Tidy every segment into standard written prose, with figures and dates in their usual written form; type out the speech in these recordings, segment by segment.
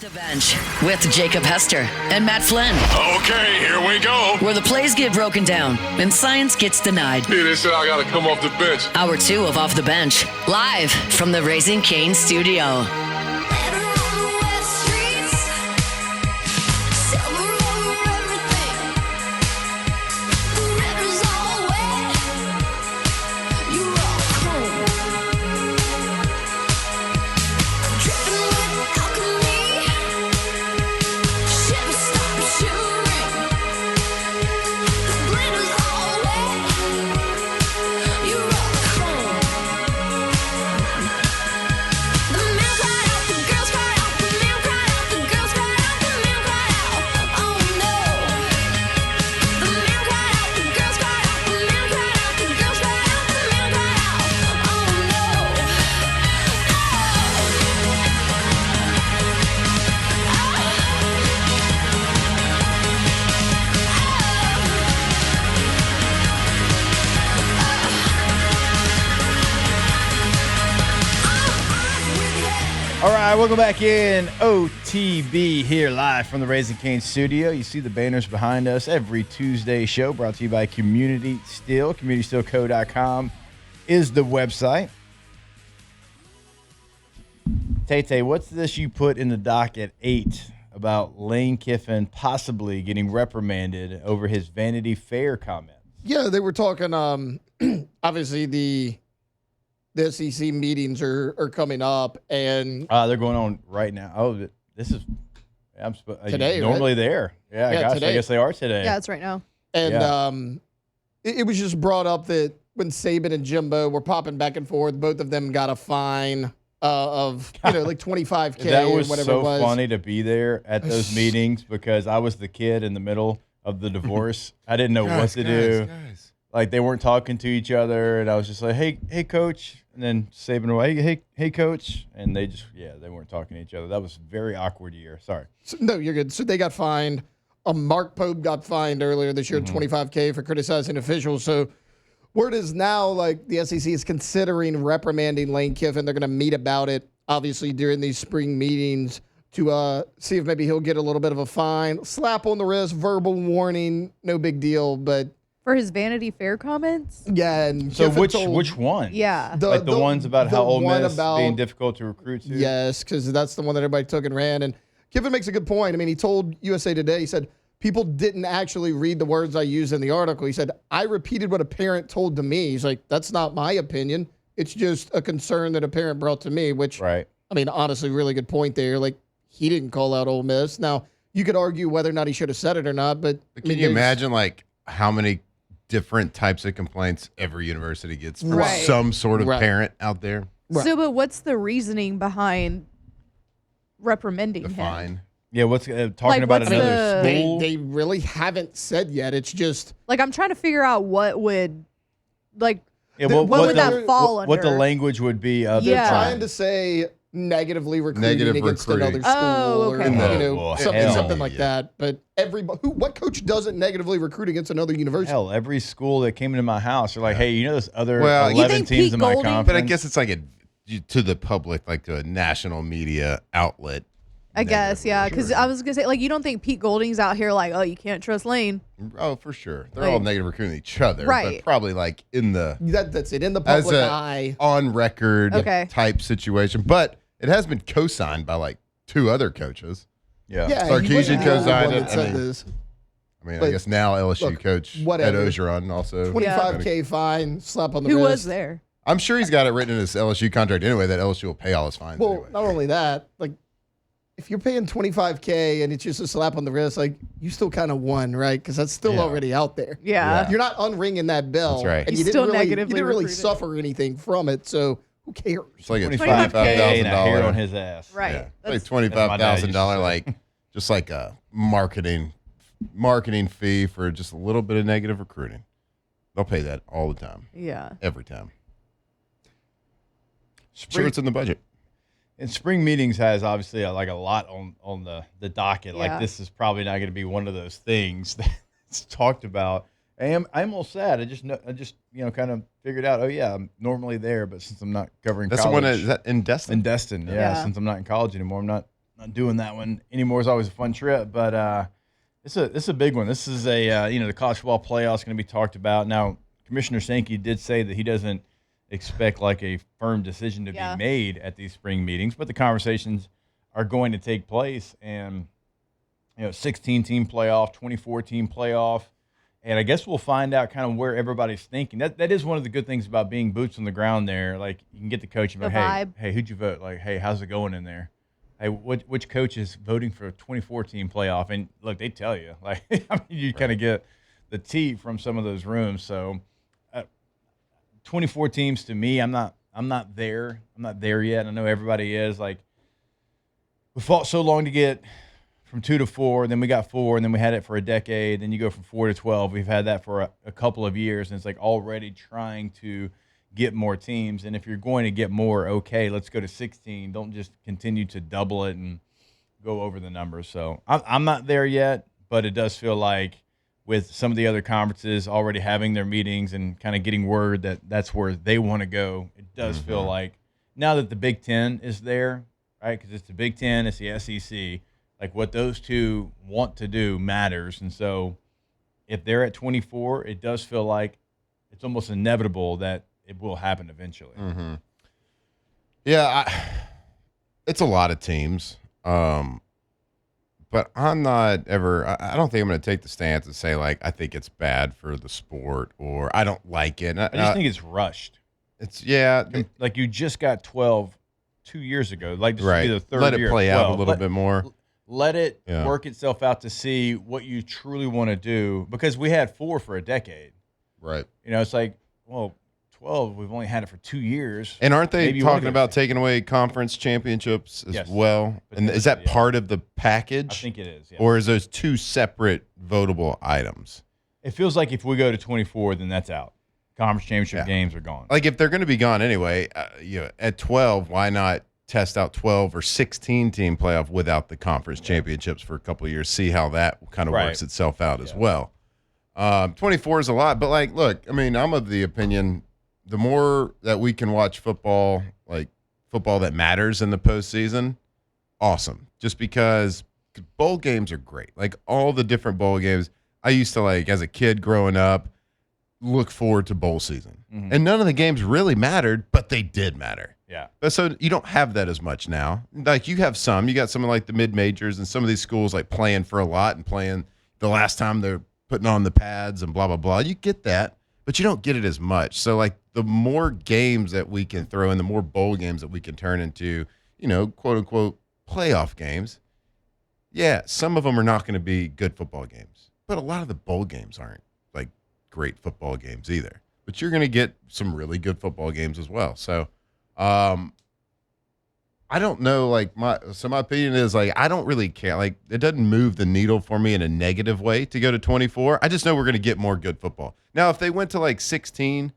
The Bench with Jacob Hester and Matt Flynn. Okay, here we go. Where the plays get broken down and science gets denied. Hey, they said I gotta come off the bench. Hour 2 of Off the Bench, live from the Raising Cane studio. All right, welcome back in. OTB here live from the Raising Cane studio. You see the banners behind us every Tuesday show brought to you by Community Steel. CommunitySteelCo.com is the website. Tay, what's this you put in the doc at 8 about Lane Kiffin possibly getting reprimanded over his Vanity Fair comments? Yeah, they were talking, obviously the SEC meetings are coming up, and they're going on right now. Oh, this is today, normally right? there. Yeah, gosh, today. I guess they are today. Yeah, it's right now. And it was just brought up that when Saban and Jimbo were popping back and forth, both of them got a fine of like $25K. That was or whatever so it was. funny to be there at those meetings because I was the kid in the middle of the divorce. I didn't know what to do. Like they weren't talking to each other, and I was just like, "Hey, coach," and then Saban away, "Hey, coach," and they weren't talking to each other. That was a very awkward year. Sorry. So, no, you're good. So they got fined. Mark Pope got fined earlier this year, $25K for criticizing officials. So word is now, like the SEC is considering reprimanding Lane Kiffin. They're going to meet about it, obviously, during these spring meetings to see if maybe he'll get a little bit of a fine, slap on the wrist, verbal warning, no big deal, but. For his Vanity Fair comments? Yeah. And So Kiffin which one? Yeah. The ones about how Ole Miss about, being difficult to recruit to? Yes, because that's the one that everybody took and ran. And Kiffin makes a good point. I mean, he told USA Today, he said, people didn't actually read the words I used in the article. He said, I repeated what a parent told to me. He's like, that's not my opinion. It's just a concern that a parent brought to me, which, right. I mean, honestly, really good point there. Like, he didn't call out Ole Miss. Now, you could argue whether or not he should have said it or not, but can you imagine, like, how many different types of complaints every university gets from some sort of parent out there? Right. So, but what's the reasoning behind reprimanding The him? fine. Yeah, what's talking Like, about what's another the- school? They really haven't said yet. It's just Like, I'm trying to figure out what would, like, Yeah, what would that fall under? What the language would be of Yeah. trying to say negatively recruiting Negative against recruiting. another school Oh, okay. or Hell something like yeah. that. But what coach doesn't negatively recruit against another university? Hell, every school that came into my house are like, hey, you know those other Well, you 11 think teams Pete in my Golding- conference? But I guess it's like to the public, like to a national media outlet. I guess, yeah. Because I was going to say, like, you don't think Pete Golding's out here like, oh, you can't trust Lane. Oh, for sure. They're Like- all negative recruiting each other. Right. But probably like in the That's it. In the as public a eye. on record Okay. type situation. But it has been co-signed by like 2 other coaches. Yeah. Yeah, Sarkisian he wasn't the only co-signed one it. that said I mean, this. I mean, But I guess now LSU look, coach Ed whatever. Ogeron also. 25K fine, slap on the Who wrist. was there? I'm sure he's got it written in his LSU contract anyway that LSU will pay all his fines Well, anyway. not only that, like, if you're paying 25K and it's just a slap on the wrist, like, you still kind of won, right? Because that's still already out there. Yeah. You're not unringing that bell. That's right. And He's you still didn't really, negatively you didn't really recruited. suffer anything from it, so who cares? It's like a $25K and a hair on $25,000. his ass. Right. Yeah, it's like That's- $25,000, like just like a marketing fee for just a little bit of negative recruiting. They'll pay that all the time, Yeah. every time. Sure, it's in the budget. And spring meetings has obviously like a lot on the docket. Yeah. Like this is probably not going to be one of those things that's talked about. I'm almost sad. I just kind of figured out. Oh yeah, I'm normally there, but since I'm not covering That's college, the one. Is that in Destin? in Destin. Yeah, Yeah. since I'm not in college anymore, I'm not not doing that one anymore. It's always a fun trip, but it's a big one. This is the college football playoff is going to be talked about. Now, Commissioner Sankey did say that he doesn't expect like a firm decision to be made at these spring meetings, but the conversations are going to take place. And 16-team playoff, 24-team playoff, and I guess we'll find out kind of where everybody's thinking. That is one of the good things about being boots on the ground there. Like you can get the coach and be like, hey, who'd you vote? Like, hey, how's it going in there? Hey, which coach is voting for a 24-team playoff? And look, they tell you. Like, I mean, you kind of get the tea from some of those rooms. So, 24 teams to me, I'm not there. I'm not there yet. I know everybody is. Like, we fought so long to get from 2 to 4, then we got 4, and then we had it for a decade. Then you go from 4 to 12. We've had that for a couple of years, and it's like already trying to get more teams. And if you're going to get more, okay, let's go to 16. Don't just continue to double it and go over the numbers. So I'm not there yet, but it does feel like with some of the other conferences already having their meetings and kind of getting word that that's where they want to go, it does feel like now that the Big Ten is there, right, because it's the Big Ten, it's the SEC, like what those two want to do matters. And so if they're at 24, it does feel like it's almost inevitable that it will happen eventually. Mm-hmm. Yeah, it's a lot of teams. But I'm not ever – I don't think I'm going to take the stance and say, like, I think it's bad for the sport or I don't like it. I just think it's rushed. Like you just got 12 2 years ago. Like this would be the third year. Let it play out a little bit more. Let it work itself out to see what you truly want to do, because we had 4 for a decade. Right. It's like, well, 12, we've only had it for 2 years. And aren't they talking about taking away conference championships as well? And is that part of the package? I think it is, Or is those 2 separate votable items? It feels like if we go to 24, then that's out. Conference championship games are gone. Like if they're going to be gone anyway, at 12, why not test out 12 or 16-team playoff without the conference championships for a couple of years, see how that kind of works itself out as well. 24 is a lot, but like, look, I mean, I'm of the opinion the more that we can watch football, like football that matters in the postseason, awesome. Just because bowl games are great. Like all the different bowl games, I used to like as a kid growing up, look forward to bowl season. And none of the games really mattered, but they did matter. Yeah. But so you don't have that as much now. Like you have some. You got some of like the mid-majors and some of these schools like playing for a lot and playing the last time they're putting on the pads and blah, blah, blah. You get that, but you don't get it as much. So like the more games that we can throw in, the more bowl games that we can turn into, quote unquote playoff games. Yeah, some of them are not going to be good football games, but a lot of the bowl games aren't like great football games either. But you're going to get some really good football games as well. So I don't know, like my opinion is like I don't really care. Like it doesn't move the needle for me in a negative way to go to 24. I just know we're going to get more good football. Now, if they went to like 16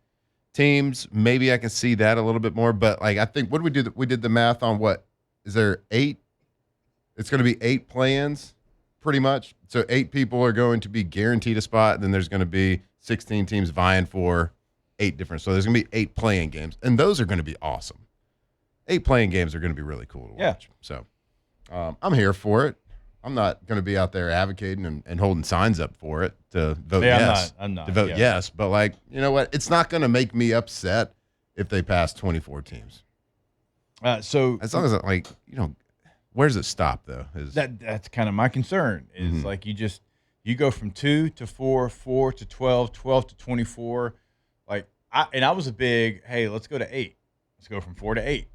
teams, maybe I can see that a little bit more. But like I think, what did we do? We did the math on what? Is there 8? It's going to be 8 play-ins pretty much. So 8 people are going to be guaranteed a spot. And then there's going to be 16 teams vying for 8 different. So there's going to be 8 playing games. And those are going to be awesome. 8 playing games are going to be really cool to watch. So I'm here for it. I'm not going to be out there advocating and holding signs up for it to vote yes. I'm not. To vote yes. But, like, you know what? It's not going to make me upset if they pass 24 teams. So as long as, like, where does it stop, though? That's kind of my concern is, like, you go from 2 to 4, 4 to 12, 12 to 24. Like, I was a big, hey, let's go to 8. Let's go from 4 to 8.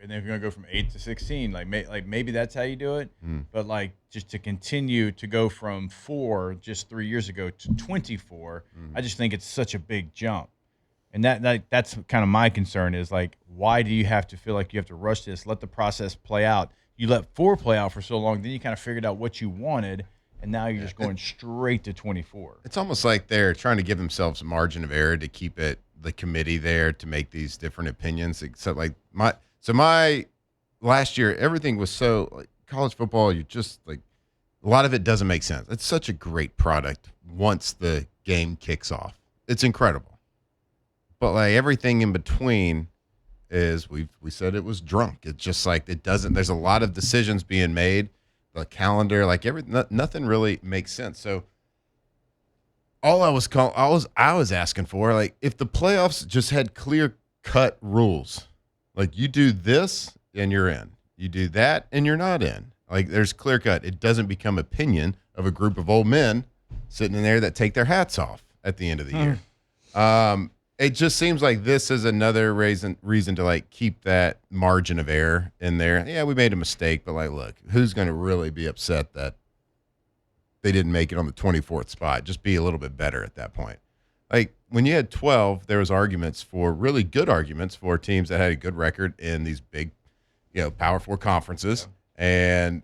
And then if you're going to go from 8 to 16, like maybe that's how you do it. But, like, just to continue to go from 4 just 3 years ago to 24, I just think it's such a big jump. And that's kind of my concern is, like, why do you have to feel like you have to rush this, let the process play out? You let 4 play out for so long, then you kind of figured out what you wanted, and now you're just going straight to 24. It's almost like they're trying to give themselves a margin of error to keep the committee there to make these different opinions. Except like my last year, everything was so like college football. You just like a lot of it doesn't make sense. It's such a great product once the game kicks off. It's incredible, but like everything in between, is we said it was drunk. It's just like it doesn't. There's a lot of decisions being made. The calendar, like nothing really makes sense. So all I was asking for, like, if the playoffs just had clear cut rules, like you do this and you're in, you do that and you're not in. Like there's clear cut. It doesn't become opinion of a group of old men sitting in there that take their hats off at the end of the year. It just seems like this is another reason to like keep that margin of error in there. Yeah, we made a mistake, but like, look, who's going to really be upset that they didn't make it on the 24th spot? Just be a little bit better at that point. Like when you had 12, there was really good arguments for teams that had a good record in these big, Power 4 conferences, and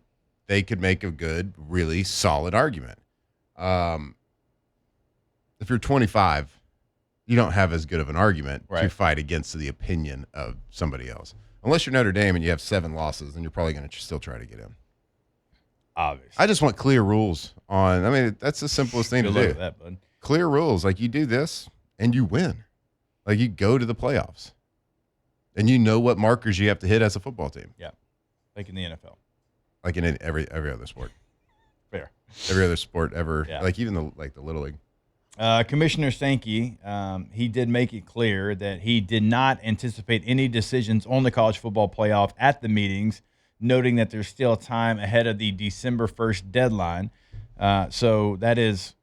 they could make a good, really solid argument. If you're 25, you don't have as good of an argument to fight against the opinion of somebody else. Unless you're Notre Dame and you have 7 losses, then you're probably going to still try to get in. Obviously. I just want clear rules on. I mean, that's the simplest thing to do. That, bud. Clear rules. Like you do this and you win. Like you go to the playoffs. And you know what markers you have to hit as a football team. Yeah. Like in the NFL. Like in every other sport. Fair. Every other sport ever. Yeah. Like even the Little League. Commissioner Sankey, he did make it clear that he did not anticipate any decisions on the college football playoff at the meetings, noting that there's still time ahead of the December 1st deadline. So that is,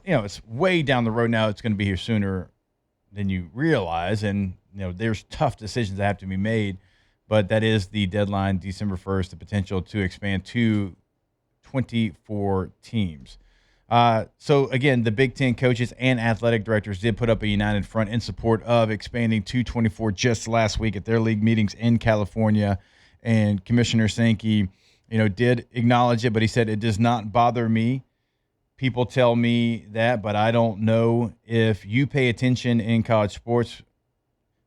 it's way down the road now. It's going to be here sooner than you realize. And, there's tough decisions that have to be made. But that is the deadline, December 1st, the potential to expand to 24 teams. So, again, the Big Ten coaches and athletic directors did put up a united front in support of expanding to 24 just last week at their league meetings in California. And Commissioner Sankey, did acknowledge it, but he said, it does not bother me. People tell me that, but I don't know. If you pay attention in college sports,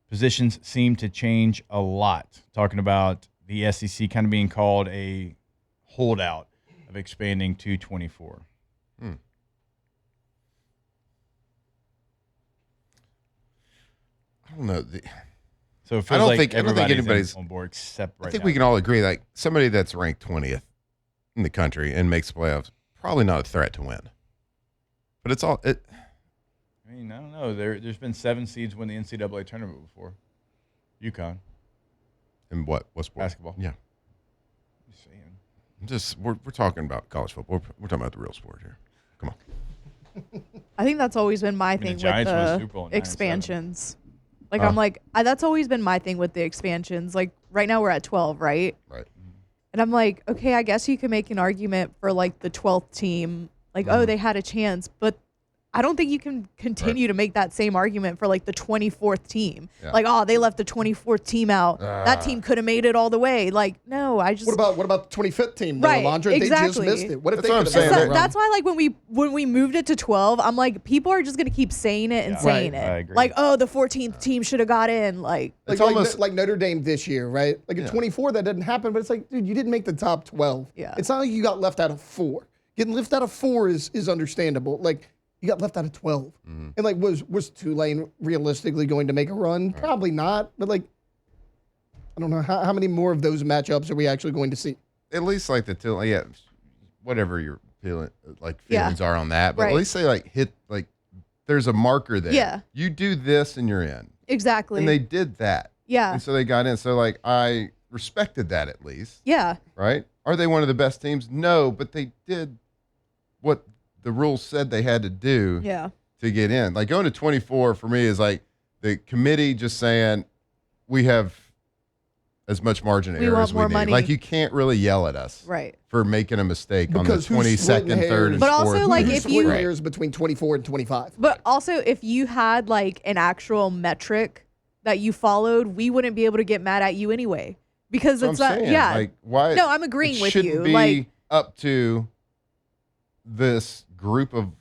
positions seem to change a lot. Talking about the SEC kind of being called a holdout of expanding to 24. I don't know. So it feels I don't like think anybody's on board except right I think now. we can all agree, like somebody that's ranked 20th in the country and makes the playoffs, probably not a threat to win. But it's all it. I mean, I don't know. There's been 7 seeds win the NCAA tournament before. UConn. In what sport? Basketball. Yeah. Just saying. We're talking about college football. We're talking about the real sport here. Come on. I think that's always been my thing with Giants won the the Super Bowl in 9-7. expansions. Like, that's always been my thing with the expansions. Like, right now we're at 12, right? Right. And I'm like, okay, I guess you can make an argument for, like, the 12th team. Like, oh, they had a chance. But I don't think you can continue to make that same argument for, like, the 24th team. Yeah. Like, oh, they left the 24th team out. That team could have made it all the way. Like, no, I just... What about the 25th team? Right, Alondra? exactly. They just missed it. What if That's they what I'm could saying. have That's why, like, when we moved it to 12, I'm like, people are just gonna keep saying it and saying Right. I it. agree. Like, oh, the 14th team should have got in. Like, It's like, almost like Notre Dame this year, right? Like at 24, that didn't happen, but it's like, dude, you didn't make the top 12. Yeah. It's not like you got left out of 4. Getting left out of 4 is understandable. Like, you got left out of 12. And like, was Tulane realistically going to make a run? Probably not. But like, I don't know how many more of those matchups are we actually going to see? at least like whatever your feelings are on that, but Right. at least they hit there's a marker there. Yeah. You do this and you're in. exactly. And they did that. yeah. And so they got in. So I respected that at least. Yeah. Right? Are they one of the best teams? No, but they did what the rules said they had to do Yeah. to get in. Like going to 24 for me is like the committee just saying we have as much margin of We error want as we more need. money. Like you can't really yell at us Right. for making a mistake Because on the who's splitting 22nd, 3rd, and hairs? But also, 4th. like, Who's if splitting you- hairs between 24 and 25? But also, if you had like an actual metric that you followed, we wouldn't be able to get mad at you anyway. Because That's it's what I'm not, saying. yeah. Like, why? No, I'm agreeing it with shouldn't you. Be Like- up to this group of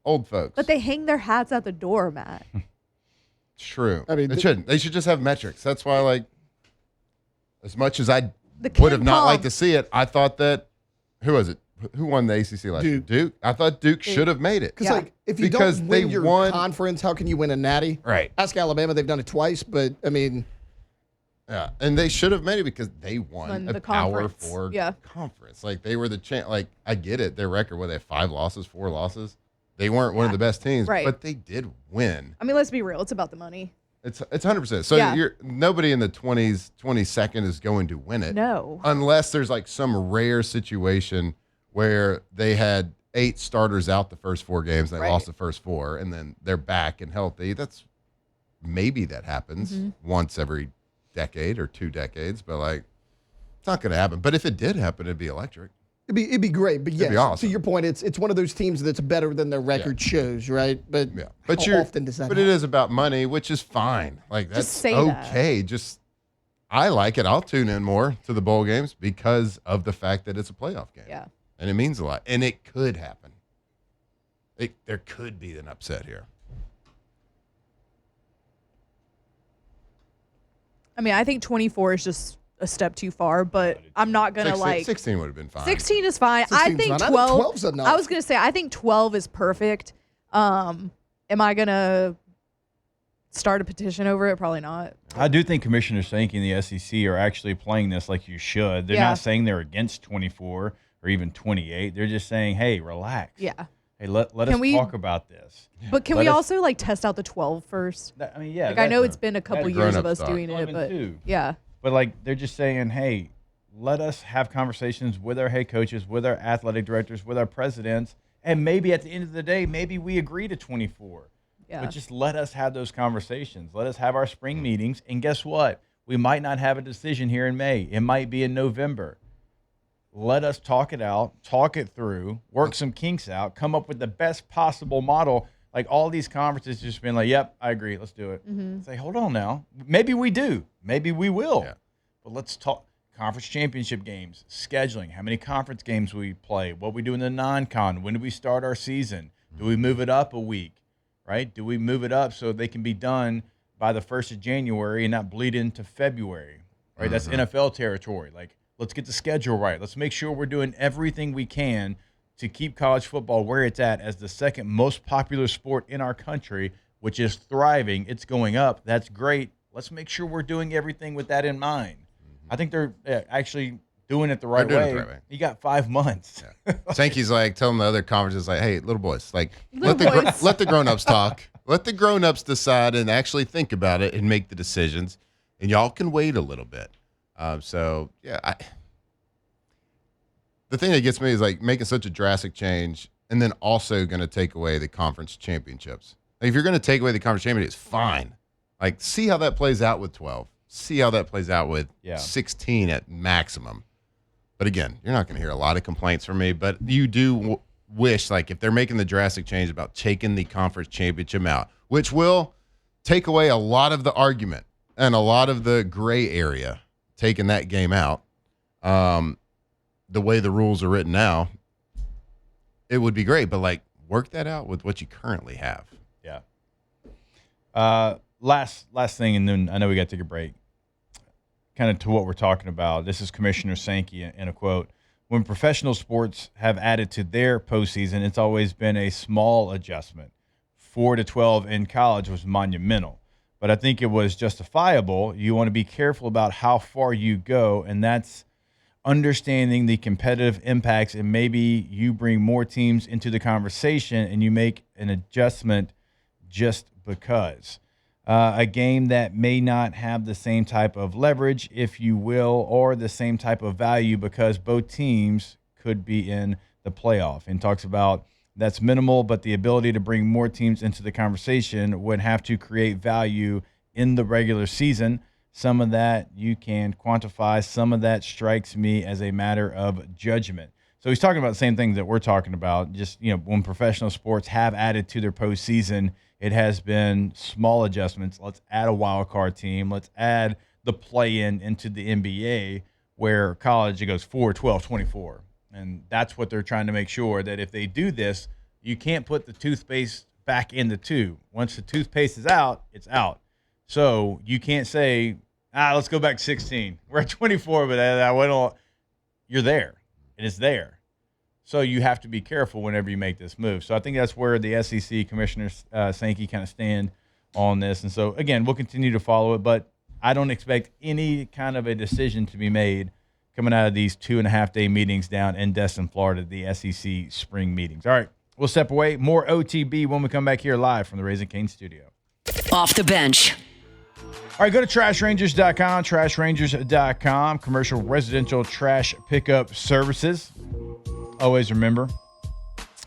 old folks. But they hang their hats at the door, Matt. It's true. I mean, it shouldn't. They should just have metrics. That's why, as much as I The would have Ken not Pom- liked to see it, I thought that who was it? Who won the ACC last year? Duke. I thought Duke should have made it. Because Yeah. like, if you Because don't they win your won- conference, how can you win a natty? Right. Ask Alabama; they've done it twice. But I mean, Yeah, and they should have made it because they won a the Power conference. 4 Yeah. conference. Like, they were the champ. Like, I get it. Their record, they have 5 losses, 4 losses. They weren't one of the best teams, Right. but they did win. I mean, let's be real. It's about the money. It's 100%. So Yeah. nobody in the 20s, 22nd is going to win it. No. Unless there's like some rare situation where they had 8 starters out the first 4 games, they Right. lost the first 4, and then they're back and healthy. Maybe that happens once every decade or 2 decades, but like, it's not going to happen. But if it did happen, it'd be electric. It'd be great, but yes, be awesome. to your point, it's one of those teams that's better than their record shows, right? But Yeah, how but often does that But happen? it is about money, which is fine. Like, that's say that. okay. I like it. I'll tune in more to the bowl games because of the fact that it's a playoff game. Yeah. And it means a lot. And it could happen. There could be an upset here. I mean, I think 24 is just a step too far, but I'm not going to 16 would have been fine. 16 is fine. 16 I is think fine. I think 12. 12's enough. I was going to say, I think 12 is perfect. Am I going to start a petition over it? Probably not. I do think Commissioner Sankey and the SEC are actually playing this like you should. They're Yeah. not saying they're against 24 or even 28. They're just saying, hey, relax. Yeah. Hey, let us talk about this. But can Let we us- also test out the 12 first? I mean, yeah. Like, I know it's been a couple that's years of grown-up us stuff. doing it, 11 but too. yeah. But like they're just saying, hey, let us have conversations with our head coaches, with our athletic directors, with our presidents, and maybe at the end of the day, maybe we agree to 24. Yeah. But just let us have those conversations. Let us have our spring meetings, and guess what? We might not have a decision here in May. It might be in November. Let us talk it out, talk it through, work some kinks out, come up with the best possible model. Like all these conferences just been like, yep, I agree. Let's do it. Say, hold on now. Maybe we do. Maybe we will. Yeah. But let's talk conference championship games, scheduling, how many conference games we play, what we do in the non-con, when do we start our season? Do we move it up a week, right? Do we move it up so they can be done by the 1st of January and not bleed into February, right? That's NFL territory. Like, let's get the schedule right. Let's make sure we're doing everything we can to keep college football where it's at as the second most popular sport in our country, which is thriving. It's going up. That's great. Let's make sure we're doing everything with that in mind. I think they're actually doing it the right They're way. doing it the right way. You got 5 months. Sankey's like telling the other conferences, like, hey, little boys, like, Little boys. let the grown-ups talk. Let the grown-ups decide and actually think about it and make the decisions. And y'all can wait a little bit. So, yeah, the thing that gets me is like making such a drastic change and then also going to take away the conference championships. Like, if you're going to take away the conference championships, fine. Like, see how that plays out with 12. See how that plays out with 16 at maximum. But again, you're not going to hear a lot of complaints from me, but you do wish, like, if they're making the drastic change about taking the conference championship out, which will take away a lot of the argument and a lot of the gray area, taking that game out, the way the rules are written now, it would be great. But, like, work that out with what you currently have. Yeah. Last thing, and then I know we got to take a break. Kind of to what we're talking about. This is Commissioner Sankey in a quote. When professional sports have added to their postseason, it's always been a small adjustment. 4 to 12 in college was monumental, but I think it was justifiable. You want to be careful about how far you go, and that's understanding the competitive impacts, and maybe you bring more teams into the conversation and you make an adjustment just because. A game that may not have the same type of leverage, if you will, or the same type of value because both teams could be in the playoff. And talks about that's minimal, but the ability to bring more teams into the conversation would have to create value in the regular season. Some of that you can quantify. Some of that strikes me as a matter of judgment. So he's talking about the same things that we're talking about. Just, when professional sports have added to their postseason, it has been small adjustments. Let's add a wild card team. Let's add the play-in into the NBA, where college, it goes 4, 12, 24. And that's what they're trying to make sure that if they do this, you can't put the toothpaste back in the tube. Once the toothpaste is out, it's out. So you can't say, let's go back to 16. We're at 24, but you're there. It is there. So you have to be careful whenever you make this move. So I think that's where the SEC Commissioner Sankey kind of stand on this. And so, again, we'll continue to follow it. But I don't expect any kind of a decision to be made coming out of these 2.5-day meetings down in Destin, Florida, the SEC spring meetings. All right, we'll step away. More OTB when we come back here live from the Raising Cane studio. Off the bench. All right, go to trashrangers.com, trashrangers.com, commercial residential trash pickup services. Always remember,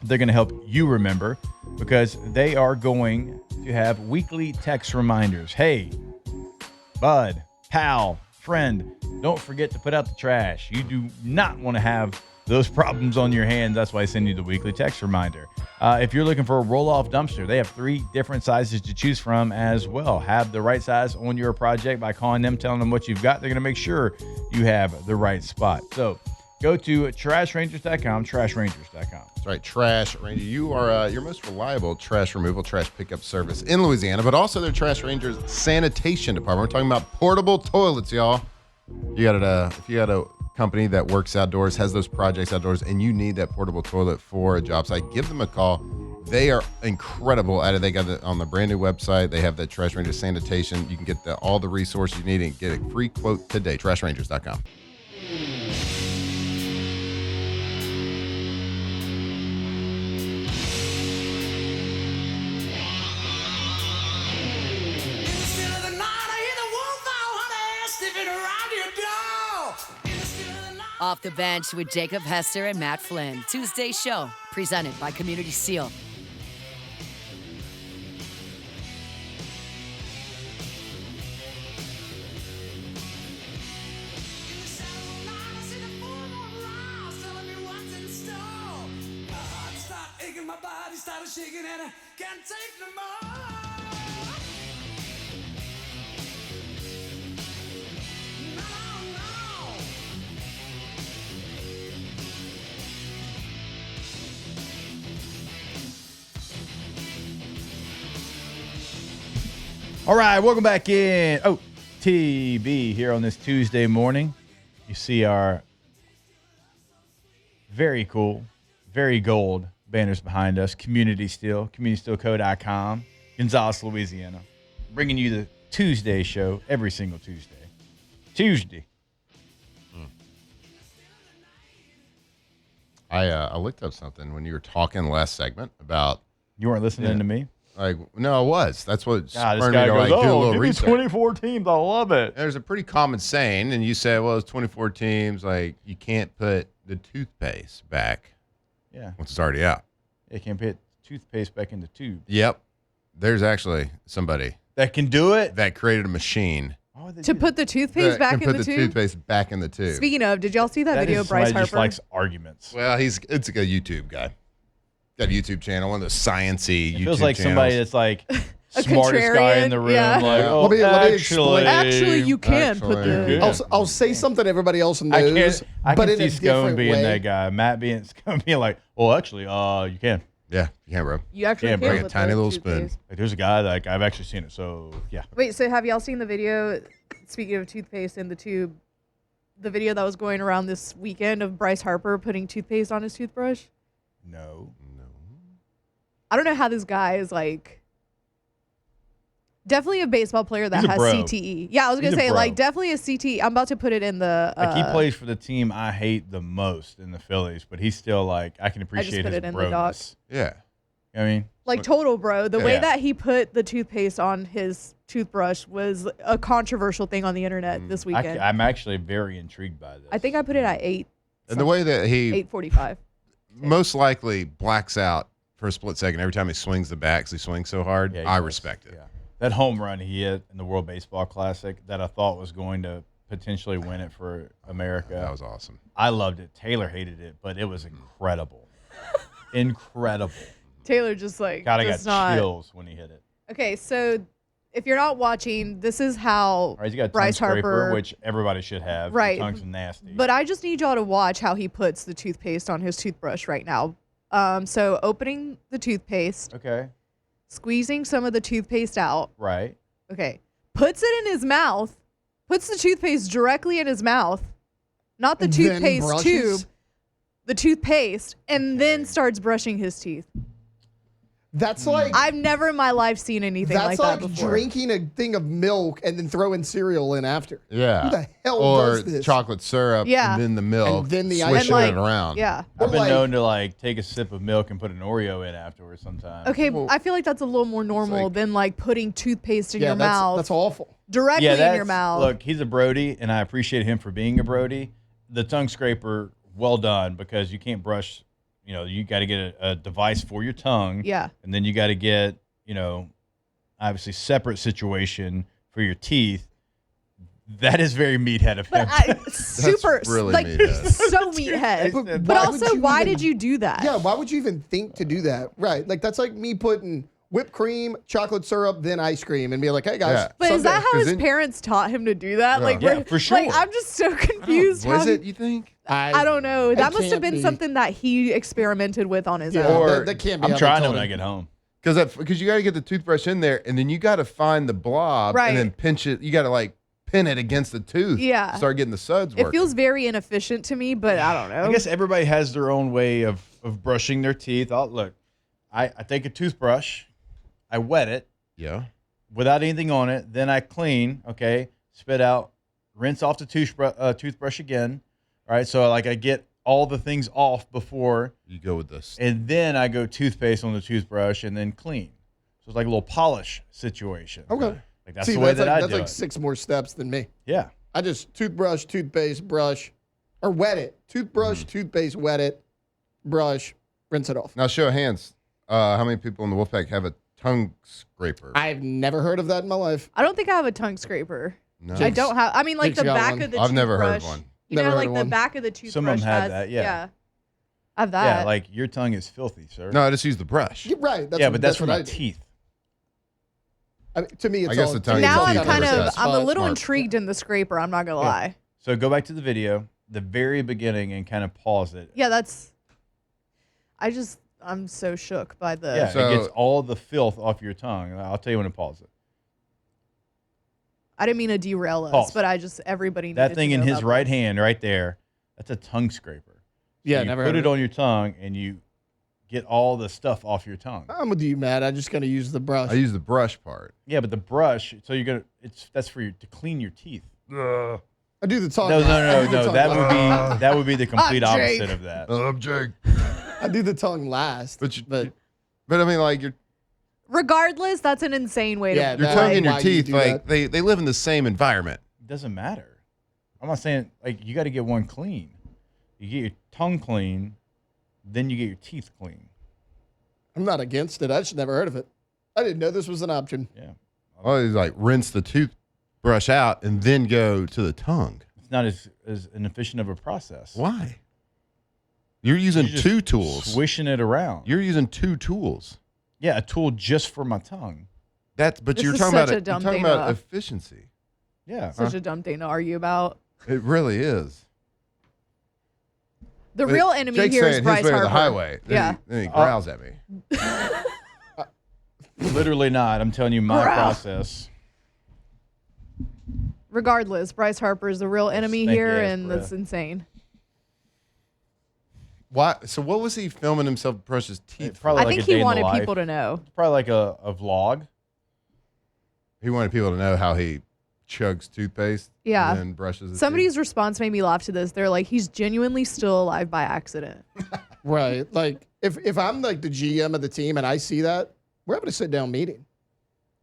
they're going to help you remember because they are going to have weekly text reminders. Hey, bud, pal, friend, don't forget to put out the trash. You do not want to have those problems on your hands. That's why I send you the weekly text reminder. If you're looking for a roll-off dumpster, they have 3 different sizes to choose from as well. Have the right size on your project by calling them, telling them what you've got. They're going to make sure you have the right spot. So go to trashrangers.com, trashrangers.com. That's right, Trash Ranger. You are your most reliable trash removal, trash pickup service in Louisiana, but also their Trash Rangers sanitation department. We're talking about portable toilets, y'all. If you got a company that works outdoors, has those projects outdoors, and you need that portable toilet for a job site, give them a call. They are incredible at it. They got it on the brand new website. They have that Trash Ranger sanitation. You can get all the resources you need and get a free quote today. TrashRangers.com. Off the bench with Jacob Hester and Matt Flynn. Tuesday show presented by Community Steel. All right, welcome back in OTB here on this Tuesday morning. You see our very cool, very gold banners behind us. Community Steel, communitysteelco.com, Gonzales, Louisiana. Bringing you the Tuesday show every single Tuesday. I looked up something when you were talking last segment about. You weren't listening to me? No, I was. That's what God, this spurred guy me to goes, do a oh, little give me research. 24 teams. I love it. There's a pretty common saying, and you said, well, it's 24 teams. Like, you can't put the toothpaste back Yeah. once it's already out. You can't put toothpaste back in the tube. Yep. There's actually somebody That can do it? that created a machine Why would they To do put the toothpaste that back can in put the the tube. toothpaste back in the tube. Speaking of, did y'all see that That video is of Bryce somebody Harper? just likes arguments. Well, it's a YouTube guy. Got a YouTube channel, one of those science-y YouTube It feels like channels. somebody that's like smartest guy in the room. yeah. Like, Yeah. oh, Let me actually, Actually, you can put Actually, the. I'll say something everybody else I knows, can but in see a Scone different being way. that guy. Matt being Scone being like, well, actually, you can. Yeah, you can, bro. You actually Yeah, can bring a with tiny the little spoon. toothpaste. Like, there's a guy that I've actually seen it. So yeah, Wait, so have y'all seen the video? Speaking of toothpaste in the tube, the video that was going around this weekend of Bryce Harper putting toothpaste on his toothbrush. no. I don't know how this guy is like. Definitely a baseball player that He's a has bro. CTE. Yeah, I was He's gonna a say bro. like definitely a CTE. I'm about to put it in the. Like he plays for the team I hate the most in the Phillies, but he's still like I can appreciate put his it in the doc. broness. Yeah. I mean, Like total bro. The way Yeah. that he put the toothpaste on his toothbrush was a controversial thing on the internet this weekend. I'm actually very intrigued by this. I think I put it at 8. And the way that he 8:45. most likely blacks out for a split second every time he swings the bat because he swings so hard, Yeah, he I does. respect it. Yeah. That home run he hit in the World Baseball Classic that I thought was going to potentially win it for America. That was awesome. I loved it. Taylor hated it, but it was incredible. Incredible. Taylor just like God, I got does not. chills when he hit it. Okay, so if you're not watching, this is how All right, he's got a Bryce tongue scraper, Harper. which everybody should have. Right. Your tongue's nasty. But I just need y'all to watch how he puts the toothpaste on his toothbrush right now. So opening the toothpaste, okay, squeezing some of the toothpaste out. right. Okay, puts it in his mouth. Puts the toothpaste directly in his mouth, not the And then toothpaste brushes? tube. The toothpaste, and then starts brushing his teeth. That's like I've never in my life seen anything like that before. drinking a thing of milk and then throwing cereal in after. Yeah. Who the hell or does this? chocolate syrup, Yeah. and then the milk, And then the ice swishing cream. it around. Yeah. I've been like- known to like take a sip of milk and put an Oreo in afterwards sometimes. Okay, I feel like that's a little more normal than like putting toothpaste in your mouth. That's awful. Directly in your mouth. Look, he's a Brody, and I appreciate him for being a Brody. The tongue scraper, well done, because you can't brush. You know, you got to get a device for your tongue. Yeah. And then you got to get, obviously separate situation for your teeth. That is very meathead of him. But super, really like meathead. so meathead. But But why would also, you why even- did you do that? Yeah, why would you even think to do that? Right. Like, that's like me putting whipped cream, chocolate syrup, then ice cream, and be like, hey, guys. Yeah. But is that Sunday. how his then- parents taught him to do that? Yeah. Like, Yeah, we're- for sure. Like, I'm just so confused. Was how it, you think? I don't know. That must have can't been be. something that he experimented with on his Yeah, own. Or- that can't be. I'm how they trying to taught when I him. get home. Because you got to get the toothbrush in there, and then you got to find the blob, Right. and then pinch it. You got to like pin it against the tooth. Yeah. Start getting the suds It working. feels very inefficient to me, but I don't know. I guess everybody has their own way of brushing their teeth. I take a toothbrush, I wet it Yeah. without anything on it, then I clean, okay, spit out, rinse off the toothbrush again. All right, so like I get all the things off before, You go with this. and then I go toothpaste on the toothbrush and then clean. So it's like a little polish situation. Okay. Like that's See, the way that's that like, I that's do like it. 6 more steps than me. Yeah. I just toothbrush, toothpaste, brush, or wet it. Toothbrush, toothpaste, wet it, brush, rinse it off. Now, show of hands. How many people in the Wolfpack have a tongue scraper? I've never heard of that in my life. I don't think I have a tongue scraper. No. I don't have. I mean, like Jake's the got back one. of the I've toothbrush. never heard of one. You Never know, heard like of the one. back of the toothbrush. Some of them have has, that, yeah. I have that. Yeah, like your tongue is filthy, sir. No, I just use the brush. You're right. That's yeah, what, but that's what for I my do. teeth. I mean, to me, it's I guess all, the to tongue me, is it's now all all I'm kind kind of of. that's I'm a fine. little Smart. intrigued in the scraper. I'm not gonna lie. So go back to the video, the very beginning, and kind of pause it. Yeah, that's. I'm so shook by the. Yeah, So- it gets all the filth off your tongue. I'll tell you when to pause it. I didn't mean to derail us, Pause. but everybody. That needed thing to in know his about right this. hand, right there, that's a tongue scraper. Yeah, you never put heard it of on your tongue, and you get all the stuff off your tongue. I'm with you, Matt. I just gotta use the brush. I use the brush part. Yeah, but the brush, so you're gonna. That's for you to clean your teeth. I do the tongue. No. I do the tongue That would be the complete Jake. opposite of that. I'm Jake. I do the tongue last. But I mean, like your Regardless, that's an insane way Yeah, to. your that- tongue and your why you teeth, do like that. they live in the same environment. It doesn't matter. I'm not saying like you got to get one clean. You get your tongue clean, then you get your teeth clean. I'm not against it. I just never heard of it. I didn't know this was an option. Yeah, Oh, it's like rinse the toothbrush out and then go to the tongue. it's not as inefficient of a process. Why? You're using You're just two tools. swishing it around. You're using two tools. Yeah, a tool just for my tongue. But This you're is talking about such a you're dumb talking thing about to- efficiency. Yeah. Such a dumb thing to argue about. It really is. The real enemy Jake's here is saying Bryce his way Harper. to the highway. Yeah. Then he growls at me. Literally not. I'm telling you my Growl. process. Regardless, Bryce Harper is the real enemy stanky here, ass and breath. that's insane. Why? So what was he filming himself to brush his teeth? for? Probably I like think a day he in the wanted life. people to know. Probably like a vlog. He wanted people to know how he chugs toothpaste. Yeah. And then brushes his Somebody's response made me laugh to this. They're like, he's genuinely still alive by accident. Right. Like if I'm like the GM of the team and I see that, we're having a sit down meeting.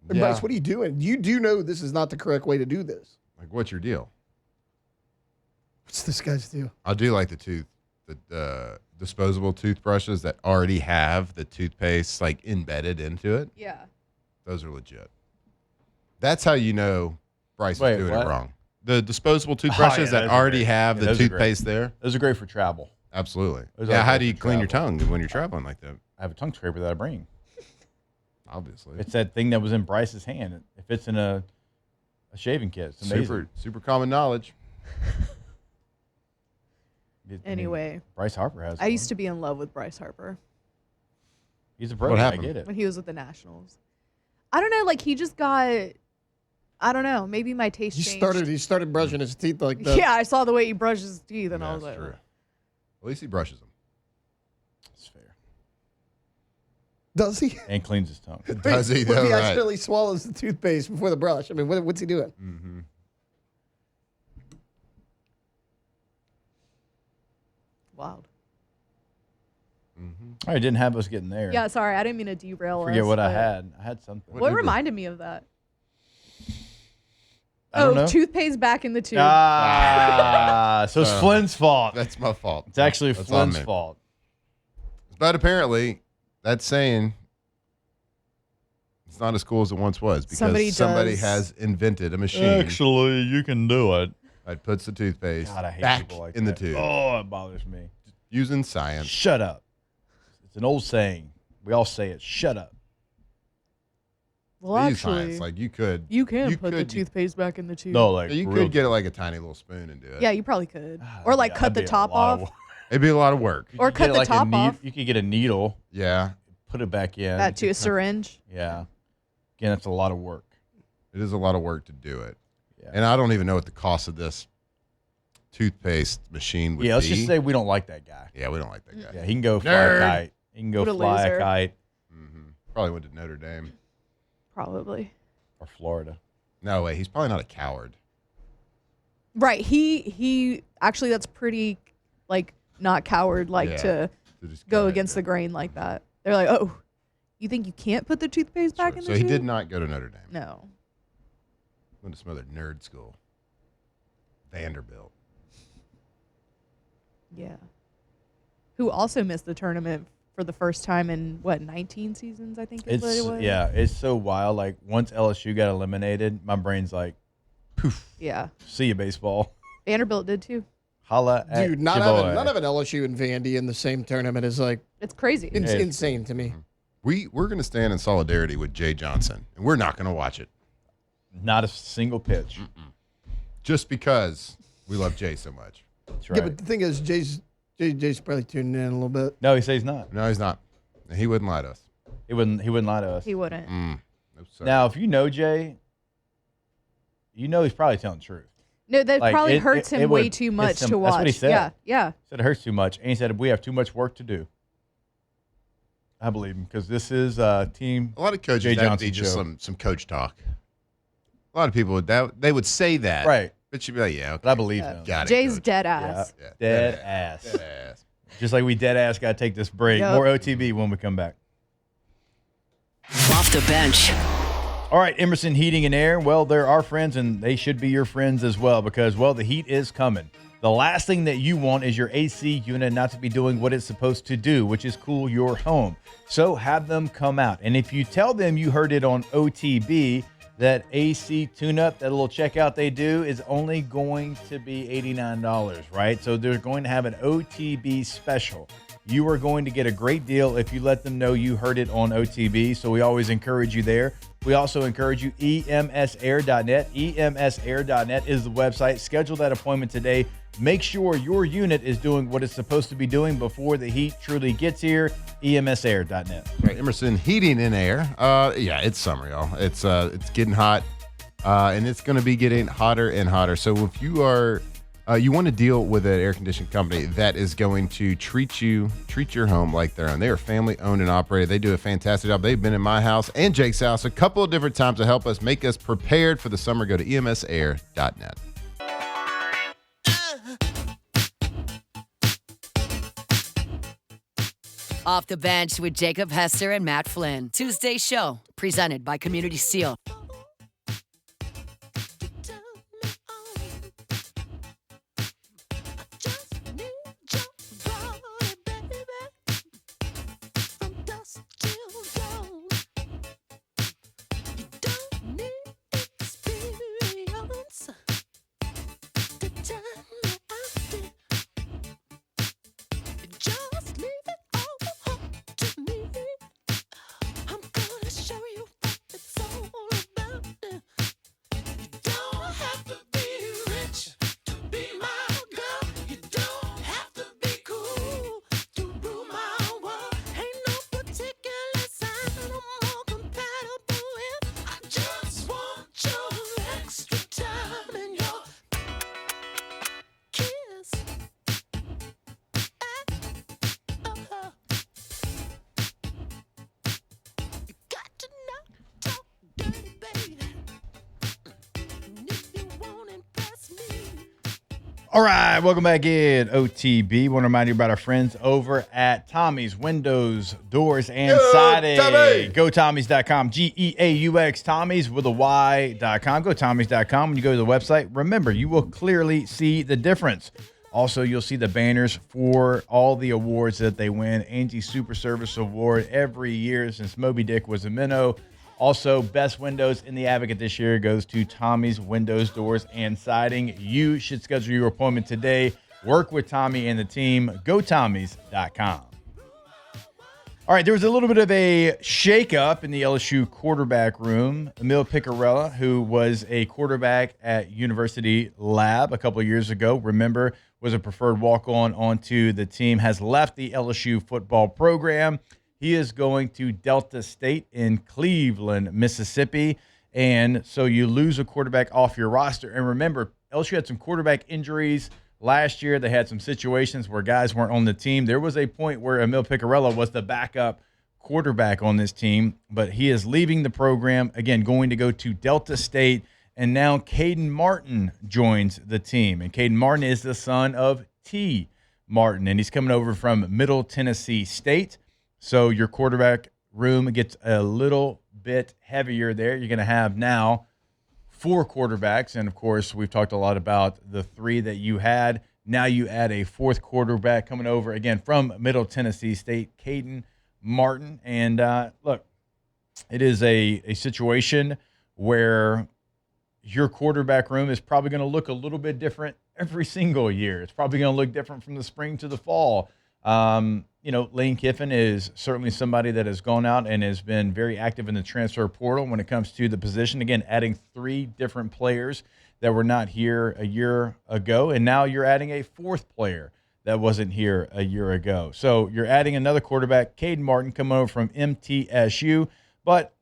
Hey, Yeah. Bryce, what are you doing? You do know this is not the correct way to do this. teeth. Like, what's your deal? What's this guy's do? I do like the disposable toothbrushes that already have the toothpaste like embedded into it. Yeah. Those are legit. That's how you know Bryce Wait, is doing what? it wrong. The disposable toothbrushes yeah, that those are already great. have Yeah, the those are great. toothpaste there. Those are great for travel. Absolutely. Those Yeah. are How great do you for clean your travel. tongue when you're traveling like that? I have a tongue scraper that I bring. Obviously. It's that thing that was in Bryce's hand. It fits in a shaving kit. It's amazing. super common knowledge. I mean, Anyway, Bryce Harper has. I used to be in love with Bryce Harper He's a pro. What I happened? get it. when he was with the Nationals. I don't know, like he just got, I don't know, maybe my taste changed. He started brushing his teeth like that. Yeah, I saw the way he brushed his teeth, and I was That's like, true. At least he brushes them. That's fair. Does he? And cleans his tongue. Does he, What though? if he Right. accidentally swallows the toothpaste before the brush? I mean, what's he doing? Mm-hmm. Wild. All right, didn't have us getting there. Yeah, sorry, I didn't mean to derail Forget us, what I but had. I had something. What reminded me of that? I don't know. Toothpaste back in the tube. So it's Flynn's fault. That's my fault. It's actually That's on Flynn's me. fault. But apparently, that's saying it's not as cool as it once was because somebody does. has invented a machine Actually, you can do it. that puts the toothpaste God, I hate back people like in that. the tube Oh, it bothers me. using science. Shut up. It's an old saying. We all say it. Shut up. Well, They use actually, science. Like you could put the toothpaste back in the tube. No, like you real- could get it like a tiny little spoon and do it. Yeah, you probably could. Ah, Or like yeah, cut the that'd be a top lot of off. work. It'd be a lot of work. You Or could cut get the like a top needle- off. You could get a needle, Yeah, put it back in. That too, a syringe. Yeah. Again, that's a lot of work. it is a lot of work to do it. Yeah. And I don't even know what the cost of this toothpaste machine would be. Yeah, let's just say we don't like that guy. Yeah, we don't like that guy. Yeah, he can go fly Nerd. a kite. He can go What a fly loser. a kite Probably went to Notre Dame. Probably. or Florida. No way. He's probably not a coward. Right. He actually that's pretty like not coward like Yeah, to just go ahead against and the grain like that. They're like, "Oh, you think you can't put the toothpaste back in the So he tube?" did not go to Notre Dame. No. Went to some other nerd school. Vanderbilt. Yeah. Who also missed the tournament for the first time in 19 seasons, I think is what it was. Yeah, it's so wild. Like once LSU got eliminated, my brain's like, poof. Yeah. See you, baseball. Vanderbilt did too. Holla at Dude, not your having, boy. not having LSU and Vandy in the same tournament is like It's crazy. insane to me. We're going to stand in solidarity with Jay Johnson, and we're not going to watch it Not a single pitch. just because we love Jay so much. That's Yeah, right. but the thing is, Jay's probably tuning in a little bit. No, he says he's not. No, he's not. He wouldn't lie to us. He wouldn't lie to us. He wouldn't. No, sir. Now, if you know Jay, you know he's probably telling the truth. No, that Like, probably it- hurts it him would- way too it's much him- to watch. that's what he said. Yeah, yeah. He said it hurts too much, and he said we have too much work to do. I believe him because this is team. a lot of coaches Jay that would Johnson be just show. some coach talk. A lot of people they would say that, Right. But you'd be like, yeah, okay, But I believe him. got it. Jay's coach. dead Yeah. ass. Yeah, Dead ass. Dead ass. Just like we dead ass got to take this break. Yep. More OTB when we come back. Off the bench. All right, Emerson Heating and Air. Well, they're our friends, and they should be your friends as well because, well, the heat is coming. The last thing that you want is your AC unit not to be doing what it's supposed to do, which is cool your home. So have them come out. And if you tell them you heard it on OTB, that AC tune-up, that little checkout they do, is only going to be $89, right? So they're going to have an OTB special. You are going to get a great deal if you let them know you heard it on OTB. So we always encourage you there. We also encourage you, emsair.net. emsair.net is the website. Schedule that appointment today. Make sure your unit is doing what it's supposed to be doing before the heat truly gets here. emsair.net. Right, Emerson Heating and Air. Yeah, it's summer, y'all. It's getting hot, and it's going to be getting hotter and hotter. So if you are you want to deal with an air conditioning company that is going to treat your home like their own. They are family owned and operated. They do a fantastic job. They've been in my house and Jake's house a couple of different times to help us make us prepared for the summer. Go to emsair.net. Off the bench with Jacob Hester and Matt Flynn. Tuesday show presented by Community Seal. Just leave it all to me. I'm gonna show you what it's all about. All right, welcome back in OTB. Want to remind you about our friends over at Tommy's Windows, Doors, and Siding. GoTommys.com, Geaux, Tommys with a Y.com. GoTommys.com. When you go to the website, remember, you will clearly see the difference. Also, you'll see the banners for all the awards that they win. Angie Super Service Award every year since Moby Dick was a minnow. Also, best windows in the Advocate this year goes to Tommy's Windows, Doors, and Siding. You should schedule your appointment today. Work with Tommy and the team. GoTommys.com. All right, there was a little bit of a shakeup in the LSU quarterback room. Emil Picarella, who was a quarterback at University Lab a couple of years ago, remember, was a preferred walk-on onto the team, has left the LSU football program. He is going to Delta State in Cleveland, Mississippi. And so you lose a quarterback off your roster. And remember, LSU had some quarterback injuries last year. They had some situations where guys weren't on the team. There was a point where Emil Picarella was the backup quarterback on this team, but he is leaving the program, again, going to go to Delta State. And now Caden Martin joins the team. And Caden Martin is the son of T. Martin, and he's coming over from Middle Tennessee State. So your quarterback room gets a little bit heavier there. You're going to have now 4 quarterbacks. And, of course, we've talked a lot about the 3 that you had. Now you add a 4th quarterback coming over, again, from Middle Tennessee State, Caden Martin. And, look, it is a situation where your quarterback room is probably going to look a little bit different every single year. It's probably going to look different from the spring to the fall. Lane Kiffin is certainly somebody that has gone out and has been very active in the transfer portal when it comes to the position. Again, adding 3 different players that were not here a year ago, and now you're adding a 4th player that wasn't here a year ago. So you're adding another quarterback, Caden Martin, coming over from MTSU. But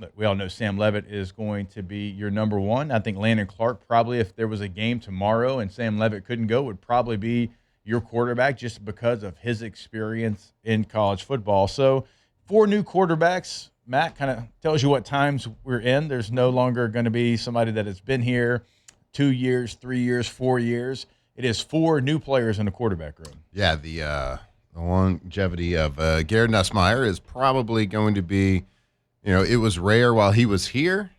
look, we all know Sam Levitt is going to be your number 1. I think Landon Clark probably, if there was a game tomorrow and Sam Levitt couldn't go, would probably be your quarterback just because of his experience in college football. So 4 new quarterbacks. Matt kind of tells you what times we're in. There's no longer going to be somebody that has been here 2 years, 3 years, 4 years. It is 4 new players in the quarterback room. Yeah, the longevity of Garrett Nussmeier is probably going to be, it was rare while he was here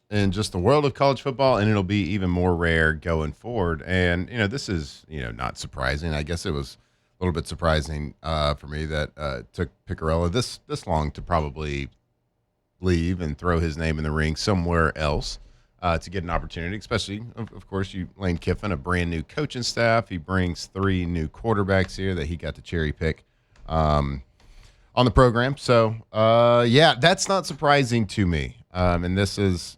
in just the world of college football, and it'll be even more rare going forward. And, this is, not surprising. I guess it was a little bit surprising for me that it took Picarella this long to probably leave and throw his name in the ring somewhere else to get an opportunity, especially, of course, Lane Kiffin, a brand new coaching staff. He brings 3 new quarterbacks here that he got to cherry pick on the program. So, that's not surprising to me. And this is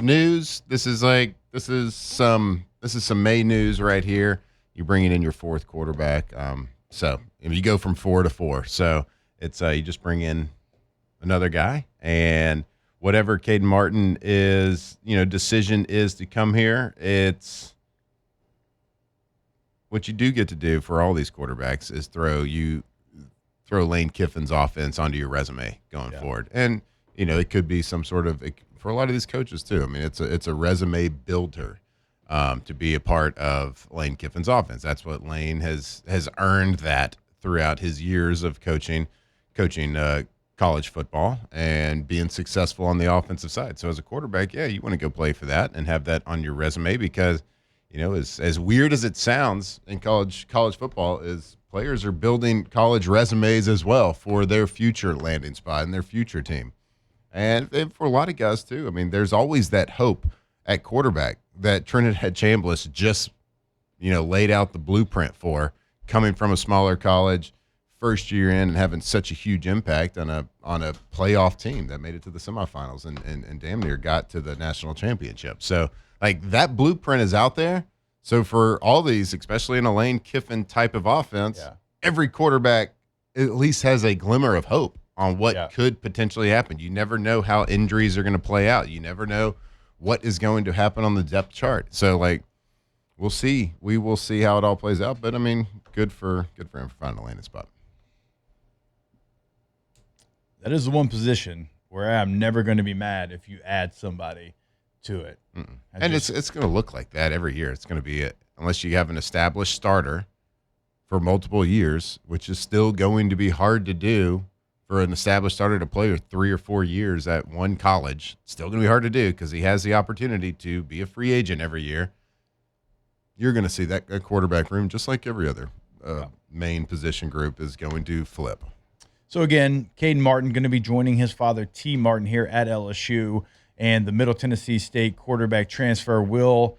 news. This is some May news right here. You're bringing in your 4th quarterback. So you go from 4 to 4. So it's you just bring in another guy, and whatever Caden Martin is, decision is to come here. It's what you do get to do for all these quarterbacks is throw Lane Kiffin's offense onto your resume going forward. And it could be some sort of, for a lot of these coaches too. I mean, it's a resume builder to be a part of Lane Kiffin's offense. That's what Lane has earned that throughout his years of coaching college football and being successful on the offensive side. So as a quarterback, you want to go play for that and have that on your resume because, as weird as it sounds in college football is players are building college resumes as well for their future landing spot and their future team. And for a lot of guys, too, I mean, there's always that hope at quarterback that Trinidad Chambliss just, laid out the blueprint for, coming from a smaller college, first year in and having such a huge impact on a playoff team that made it to the semifinals and damn near got to the national championship. So, that blueprint is out there. So for all these, especially in a Lane Kiffin type of offense, every quarterback at least has a glimmer of hope on what could potentially happen. You never know how injuries are going to play out. You never know what is going to happen on the depth chart. So, we'll see. We will see how it all plays out. But, I mean, good for him for finding a landing spot. That is the one position where I'm never going to be mad if you add somebody to it. And it's going to look like that every year. It's going to be it, unless you have an established starter for multiple years, which is still going to be hard to do for an established starter to play for 3 or 4 years at one college. Still going to be hard to do because he has the opportunity to be a free agent every year. You're going to see that quarterback room, just like every other main position group, is going to flip. So again, Caden Martin going to be joining his father, T. Martin, here at LSU, and the Middle Tennessee State quarterback transfer will,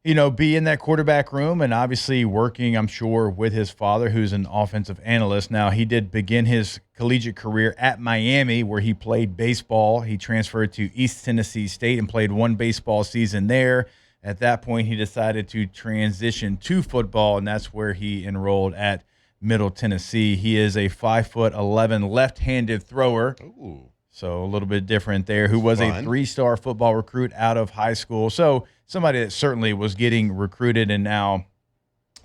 be in that quarterback room and obviously working, I'm sure, with his father, who's an offensive analyst. Now, he did begin his collegiate career at Miami, where he played baseball. He transferred to East Tennessee State and played one baseball season there. At that point, he decided to transition to football, and that's where he enrolled at Middle Tennessee. He is a 5'11" left-handed thrower. Ooh. So a little bit different there, who was a 3-star football recruit out of high school. So somebody that certainly was getting recruited, and now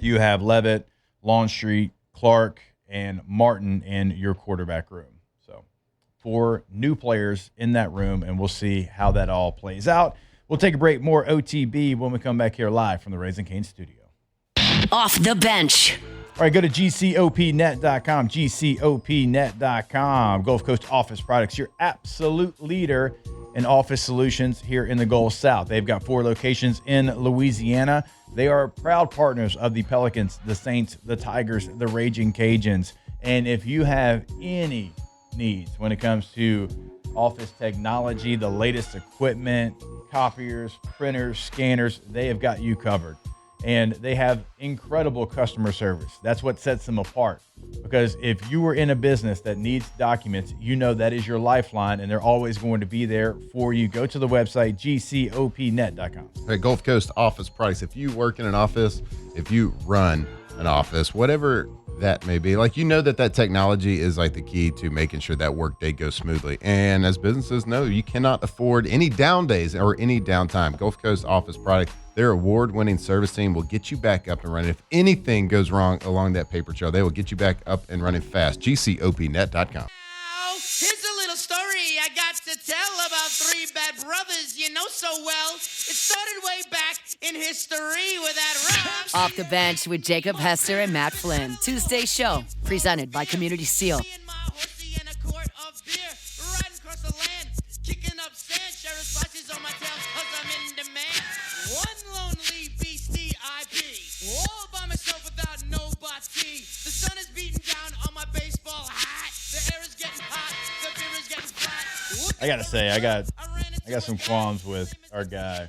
you have Levitt, Longstreet, Clark, and Martin in your quarterback room. So 4 new players in that room, and we'll see how that all plays out. We'll take a break. More OTB when we come back here live from the Raising Cane studio. Off the bench. All right, go to GCOPnet.com, GCOPnet.com. Gulf Coast Office Products, your absolute leader in office solutions here in the Gulf South. They've got 4 locations in Louisiana. They are proud partners of the Pelicans, the Saints, the Tigers, the Raging Cajuns. And if you have any needs when it comes to office technology, the latest equipment, copiers, printers, scanners, they have got you covered. And they have incredible customer service. That's what sets them apart. Because if you are in a business that needs documents, that is your lifeline, and they're always going to be there for you. Go to the website, gcopnet.com. Hey, Gulf Coast Office Products. If you work in an office, if you run an office, whatever that may be, that technology is like the key to making sure that workday goes smoothly. And as businesses know, you cannot afford any down days or any downtime. Gulf Coast Office Products, their award-winning service team will get you back up and running. If anything goes wrong along that paper trail, they will get you back up and running fast. GCOPnet.com. Here's a little story I got to tell about 3 bad brothers you know so well. It started way back in history with that rhyme. Off the bench with Jacob Hester and Matt Flynn. Tuesday show, presented by Community Seal. I got to say, I got some qualms with our guy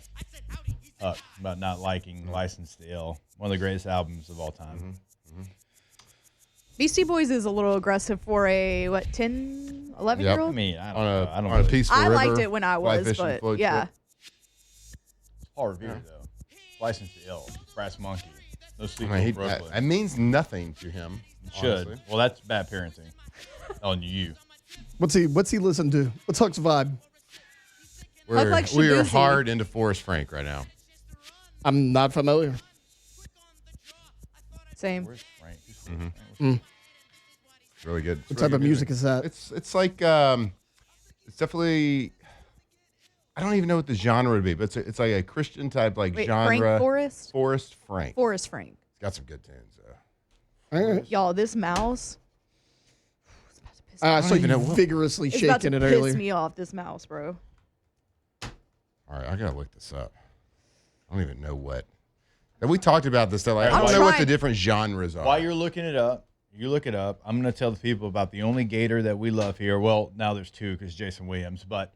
Huck about not liking License to Ill, one of the greatest albums of all time. Beastie Boys is a little aggressive for a 10, 11-year-old. I mean, I don't know. I don't on a really. peaceful I river, liked it when I fly was, fishing, but float yeah. trip. Paul Revere, though. License to Ill, Brass Monkey. No sleep I mean, in Brooklyn. that means nothing to him. It should. Honestly. Well, that's bad parenting on you. What's he listen to? What's Huck's vibe? We are Shabuzi. hard into Forrest Frank right now. I'm not familiar. Same. Where's Frank? Who's Frank? It's really good. What type of music is that? It's like it's definitely. I don't even know what the genre would be, but it's like a Christian type Wait, genre. Frank Forrest? Forrest Frank. Forrest Frank. It's got some good tunes. All right. Y'all, this mouse. So even you know what- vigorously It's about to shaking it piss earlier. me off, this mouse, bro. All right, I gotta look this up. I don't even know what. And we talked about this stuff. I I'm don't know what the trying. different genres are. While you're looking it up, you look it up. I'm going to tell the people about the only gator that we love here. Well, now there's 2 because Jason Williams, but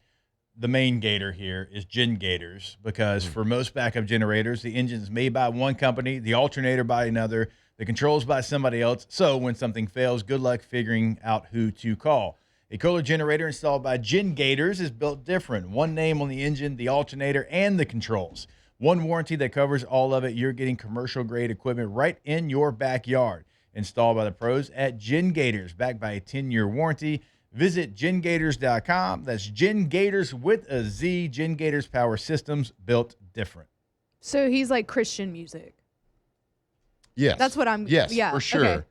the main gator here is Gen Gators, because for most backup generators, the engine's made by one company, the alternator by another, the controls by somebody else. So when something fails, good luck figuring out who to call. A Kohler generator installed by Gen Gators is built different. One name on the engine, the alternator, and the controls. One warranty that covers all of it. You're getting commercial-grade equipment right in your backyard. Installed by the pros at Gen Gators, backed by a 10-year warranty. Visit gengators.com. That's Gen Gators with a Z. Gen Gators Power Systems, built different. So he's like Christian music. Yes, That's what I'm. Yes, yeah, for sure. okay.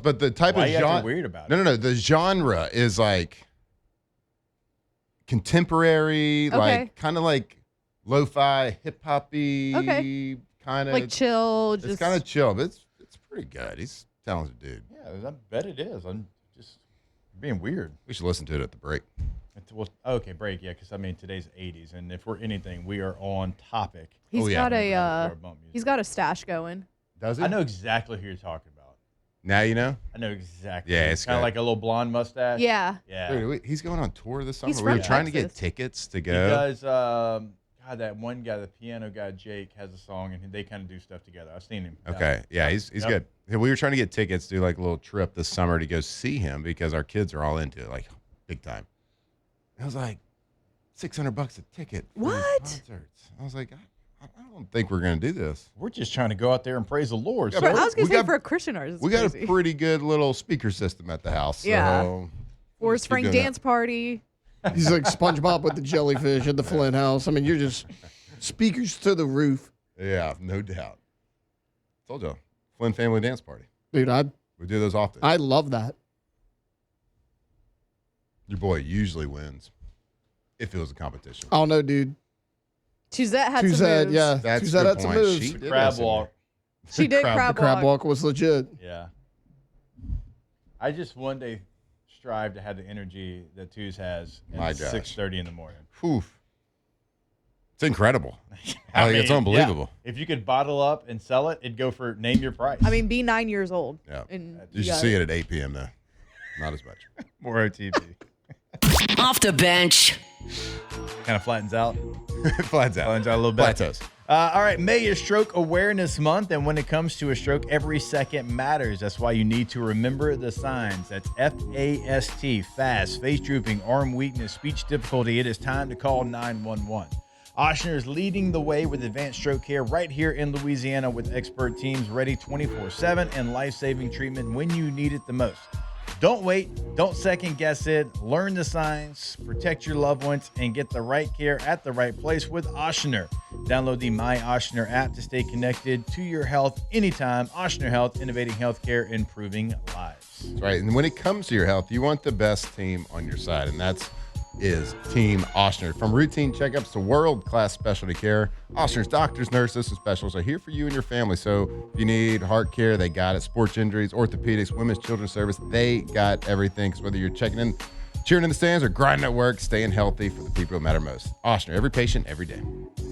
But the type Why of you acting genre. weird about No. The genre is like contemporary, Okay. like kind of like lo-fi, hip-hoppy, Okay. kind of. Like chill. It's Just kind of chill, but it's pretty good. He's a talented dude. Yeah, I bet it is. I'm just being weird. We should listen to it at the break. Well, okay, break, yeah, because I mean today's 80s, and if we're anything, we are on topic. he's yeah. got a stash going. Does he? I know exactly who you're talking about. Now you know? I know exactly. Yeah, it's kind of good. like a little blonde mustache. Yeah. Yeah. Dude, he's going on tour this summer. He's We were from trying to get Texas. tickets to He go. does. God, that one guy, the piano guy, Jake, has a song, and they kind of do stuff together. I've seen him. Okay. Yeah, he's Yep. good. We were trying to get tickets to do like a little trip this summer to go see him because our kids are all into it, like big time. I was like, $600 a ticket for these What? concerts. I was like, I don't think we're going to do this. We're just trying to go out there and praise the Lord. Yeah, So I was we gonna say got- for a Christian artist. We got crazy. a pretty good little speaker system at the house. Yeah. So Forrest keep Frank doing that. dance party. He's like SpongeBob with the jellyfish at the Flint house. I mean, you're just speakers to the roof. Yeah, no doubt. Told you, Flynn family dance party. Dude, We do those often. I love that. Your boy usually wins if it was a competition. I don't know, dude. Suzette had some Tuzette, moves. yeah. That's a Tuzette good had some point. moves. She did crab have some walk. She did Crab- crab, The crab walk. walk was legit. Yeah. I just one day strive to have the energy that Tuz has My at gosh. 6:30 in the morning. Oof. It's incredible. I Like, it's mean, unbelievable. yeah. If you could bottle up and sell it, it'd go for name your price. I mean, be 9 years old. Yeah. And You should got see it at 8 p.m. though. Not as much. more OTP. Off the bench. Kind of flattens out. Flattens out. Flattens out a little bit. Plateaus. All right, May is Stroke Awareness Month, and when it comes to a stroke, every second matters. That's why you need to remember the signs. That's FAST, fast, face drooping, arm weakness, speech difficulty. It is time to call 911. Ochsner is leading the way with advanced stroke care right here in Louisiana with expert teams ready 24/7 and life-saving treatment when you need it the most. Don't wait. Don't second guess it. Learn the signs, protect your loved ones, and get the right care at the right place with Ochsner. Download the My Ochsner app to stay connected to your health anytime. Ochsner Health, innovating healthcare, improving lives. That's right. And when it comes to your health, you want the best team on your side, and is Team Ochsner. From routine checkups to world-class specialty care, Ochsner's doctors, nurses, and specialists are here for you and your family. So if you need heart care, they got it. Sports injuries, orthopedics, women's children's service, they got everything. Because whether you're cheering in the stands or grinding at work, staying healthy for the people that matter most. Ochsner, every patient, every day.